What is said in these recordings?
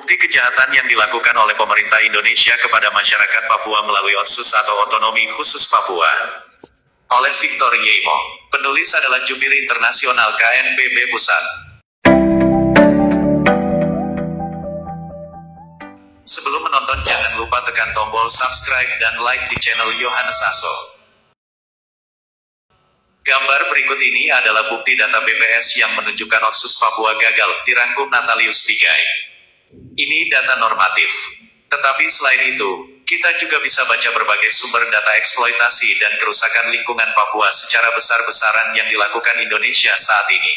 Bukti kejahatan yang dilakukan oleh pemerintah Indonesia kepada masyarakat Papua melalui Otsus atau Otonomi Khusus Papua. Oleh Victor Yemo. Penulis adalah jubir internasional KNPB Pusat. Sebelum menonton jangan lupa tekan tombol subscribe dan like di channel Yohanes Aso. Gambar berikut ini adalah bukti data BPS yang menunjukkan Otsus Papua gagal, dirangkum Natalius Pigai. Ini data normatif. Tetapi selain itu, kita juga bisa baca berbagai sumber data eksploitasi dan kerusakan lingkungan Papua secara besar-besaran yang dilakukan Indonesia saat ini.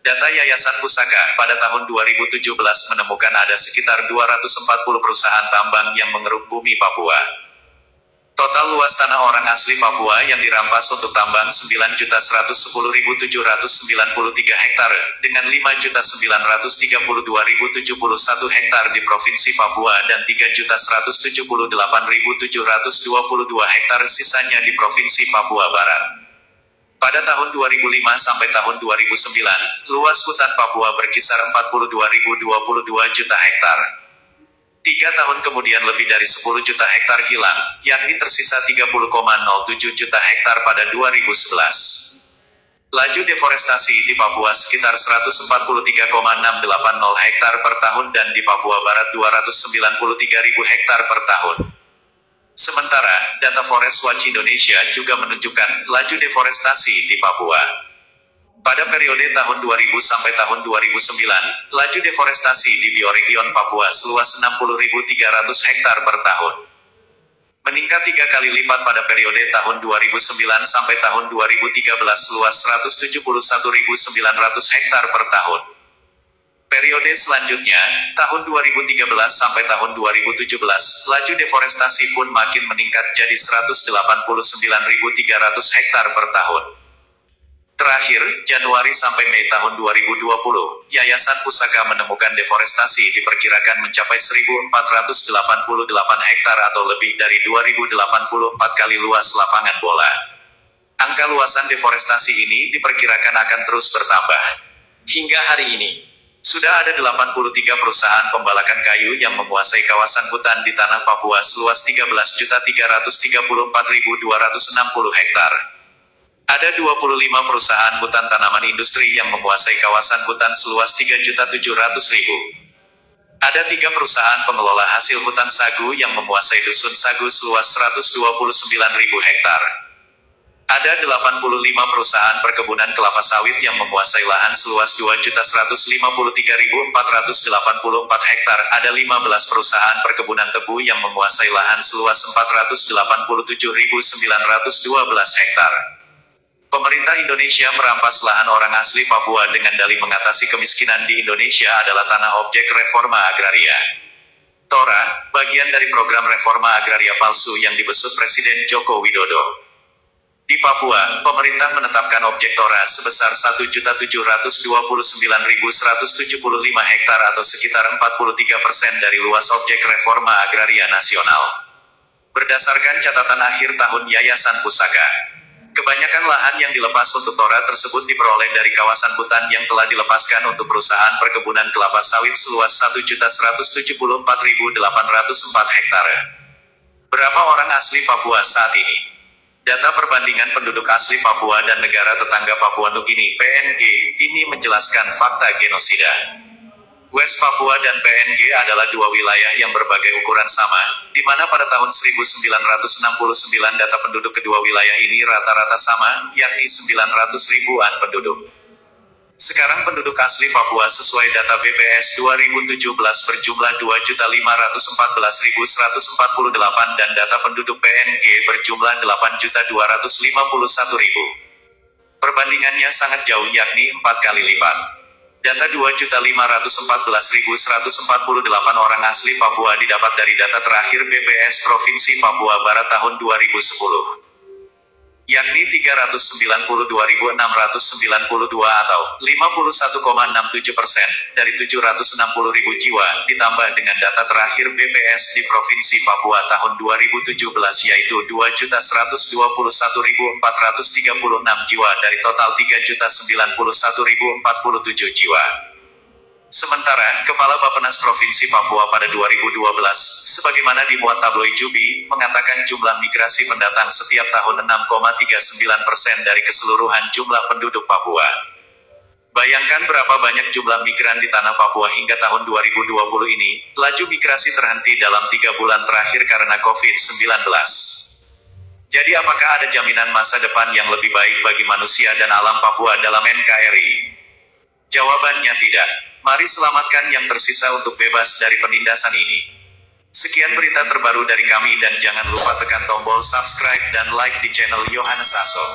Data Yayasan Pusaka pada tahun 2017 menemukan ada sekitar 240 perusahaan tambang yang mengeruk bumi Papua. Total luas tanah orang asli Papua yang dirampas untuk tambang 9.110.793 hektar, dengan 5.932.071 hektar di Provinsi Papua dan 3.178.722 hektar sisanya di Provinsi Papua Barat. Pada tahun 2005 sampai tahun 2009, luas hutan Papua berkisar 42.022 juta hektar. 3 tahun kemudian lebih dari 10 juta hektar hilang, yakni tersisa 30,07 juta hektar pada 2011. Laju deforestasi di Papua sekitar 143,680 hektar per tahun dan di Papua Barat 293.000 hektar per tahun. Sementara, data Forest Watch Indonesia juga menunjukkan laju deforestasi di Papua. Pada periode tahun 2000 sampai tahun 2009, laju deforestasi di bioregion Papua seluas 60.300 hektar per tahun. Meningkat 3 kali lipat pada periode tahun 2009 sampai tahun 2013 seluas 171.900 hektar per tahun. Periode selanjutnya, tahun 2013 sampai tahun 2017, laju deforestasi pun makin meningkat jadi 189.300 hektar per tahun. Terakhir, Januari sampai Mei tahun 2020, Yayasan Pusaka menemukan deforestasi diperkirakan mencapai 1.488 hektar atau lebih dari 2.084 kali luas lapangan bola. Angka luasan deforestasi ini diperkirakan akan terus bertambah. Hingga hari ini, sudah ada 83 perusahaan pembalakan kayu yang menguasai kawasan hutan di tanah Papua seluas 13.334.260 hektar. Ada 25 perusahaan hutan tanaman industri yang menguasai kawasan hutan seluas 3.700.000. Ada 3 perusahaan pengelola hasil hutan sagu yang menguasai dusun sagu seluas 129.000 hektar. Ada 85 perusahaan perkebunan kelapa sawit yang menguasai lahan seluas 2.153.484 hektar. Ada 15 perusahaan perkebunan tebu yang menguasai lahan seluas 487.912 hektar. Pemerintah Indonesia merampas lahan orang asli Papua dengan dalih mengatasi kemiskinan di Indonesia adalah tanah objek reforma agraria. TORA, bagian dari program reforma agraria palsu yang dibesut Presiden Joko Widodo. Di Papua, pemerintah menetapkan objek TORA sebesar 1.729.175 hektar atau sekitar 43% dari luas objek reforma agraria nasional. Berdasarkan catatan akhir tahun Yayasan Pusaka, kebanyakan lahan yang dilepas untuk TORA tersebut diperoleh dari kawasan hutan yang telah dilepaskan untuk perusahaan perkebunan kelapa sawit seluas 1.174.804 hektar. Berapa orang asli Papua saat ini? Data perbandingan penduduk asli Papua dan negara tetangga Papua Nugini (PNG) ini menjelaskan fakta genosida. West Papua dan PNG adalah 2 wilayah yang berbagai ukuran sama, di mana pada tahun 1969 data penduduk kedua wilayah ini rata-rata sama, yakni 900 ribuan penduduk. Sekarang penduduk asli Papua sesuai data BPS 2017 berjumlah 2.514.148 dan data penduduk PNG berjumlah 8.251.000. Perbandingannya sangat jauh yakni 4 kali lipat. Data 2.514.148 orang asli Papua didapat dari data terakhir BPS Provinsi Papua Barat tahun 2010. Yakni 392.692 atau 51,67% dari 760.000 jiwa, ditambah dengan data terakhir BPS di Provinsi Papua tahun 2017 yaitu 2.121.436 jiwa dari total 3.091.047 jiwa. Sementara, Kepala Bappenas Provinsi Papua pada 2012, sebagaimana dimuat tabloid Jubi, mengatakan jumlah migrasi pendatang setiap tahun 6,39% dari keseluruhan jumlah penduduk Papua. Bayangkan berapa banyak jumlah migran di tanah Papua hingga tahun 2020 ini, laju migrasi terhenti dalam 3 bulan terakhir karena COVID-19. Jadi apakah ada jaminan masa depan yang lebih baik bagi manusia dan alam Papua dalam NKRI? Jawabannya tidak. Mari selamatkan yang tersisa untuk bebas dari penindasan ini. Sekian berita terbaru dari kami dan jangan lupa tekan tombol subscribe dan like di channel Yohanes Aso.